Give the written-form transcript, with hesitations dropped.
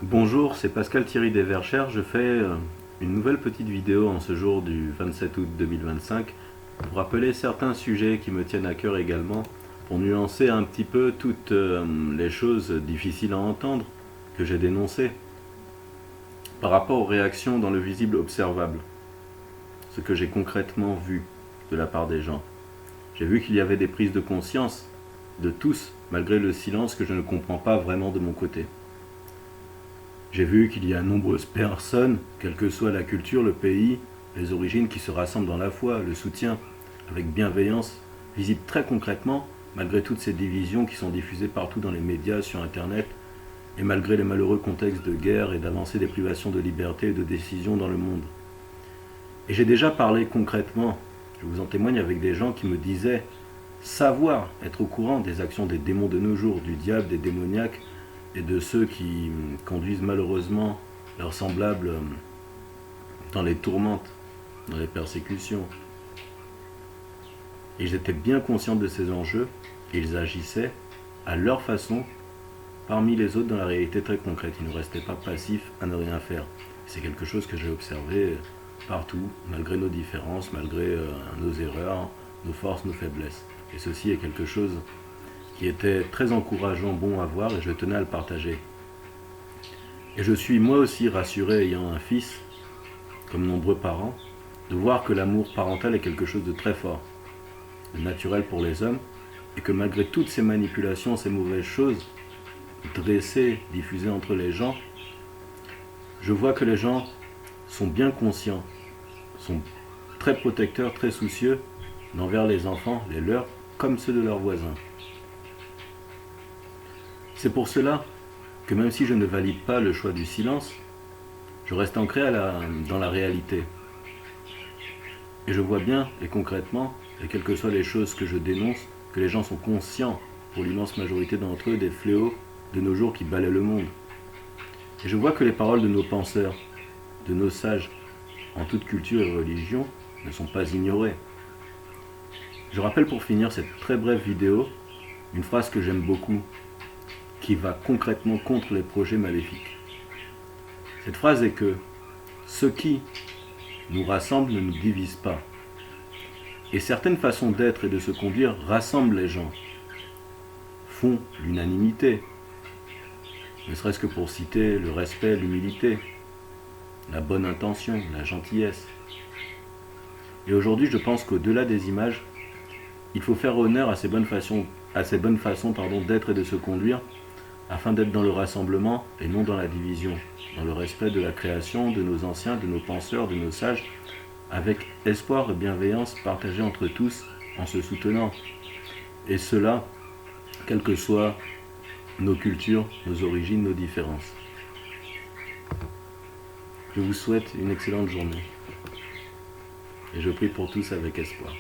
Bonjour, c'est Pascal Thierry Desverchères. Je fais une nouvelle petite vidéo en ce jour du 27 août 2025 pour rappeler certains sujets qui me tiennent à cœur également, pour nuancer un petit peu toutes les choses difficiles à entendre que j'ai dénoncées par rapport aux réactions dans le visible observable, ce que j'ai concrètement vu de la part des gens. J'ai vu qu'il y avait des prises de conscience de tous, malgré le silence que je ne comprends pas vraiment de mon côté. J'ai vu qu'il y a nombreuses personnes, quelle que soit la culture, le pays, les origines, qui se rassemblent dans la foi, le soutien, avec bienveillance, visible très concrètement, malgré toutes ces divisions qui sont diffusées partout dans les médias, sur Internet, et malgré les malheureux contextes de guerre et d'avancée des privations de liberté et de décision dans le monde. Et j'ai déjà parlé concrètement, je vous en témoigne, avec des gens qui me disaient savoir, être au courant des actions des démons de nos jours, du diable, des démoniaques, et de ceux qui conduisent malheureusement leurs semblables dans les tourmentes, dans les persécutions. Et ils étaient bien conscients de ces enjeux et ils agissaient à leur façon parmi les autres dans la réalité très concrète. Ils ne restaient pas passifs à ne rien faire. C'est quelque chose que j'ai observé partout, malgré nos différences, malgré nos erreurs, nos forces, nos faiblesses. Et ceci est quelque chose qui était très encourageant, bon à voir, et je tenais à le partager. Et je suis moi aussi rassuré, ayant un fils, comme nombreux parents, de voir que l'amour parental est quelque chose de très fort, de naturel pour les hommes, et que malgré toutes ces manipulations, ces mauvaises choses, dressées, diffusées entre les gens, je vois que les gens sont bien conscients, sont très protecteurs, très soucieux envers les enfants, les leurs, comme ceux de leurs voisins. C'est pour cela que même si je ne valide pas le choix du silence, je reste ancré dans la réalité. Et je vois bien, et concrètement, et quelles que soient les choses que je dénonce, que les gens sont conscients, pour l'immense majorité d'entre eux, des fléaux de nos jours qui balaient le monde. Et je vois que les paroles de nos penseurs, de nos sages, en toute culture et religion, ne sont pas ignorées. Je rappelle pour finir cette très brève vidéo, une phrase que j'aime beaucoup, qui va concrètement contre les projets maléfiques. Cette phrase est que ce qui nous rassemble ne nous divise pas. Et certaines façons d'être et de se conduire rassemblent les gens, font l'unanimité, ne serait-ce que pour citer le respect, l'humilité, la bonne intention, la gentillesse. Et aujourd'hui, je pense qu'au-delà des images, il faut faire honneur à ces bonnes façons, d'être et de se conduire, afin d'être dans le rassemblement et non dans la division, dans le respect de la création, de nos anciens, de nos penseurs, de nos sages, avec espoir et bienveillance partagés entre tous, en se soutenant. Et cela, quelles que soient nos cultures, nos origines, nos différences. Je vous souhaite une excellente journée. Et je prie pour tous avec espoir.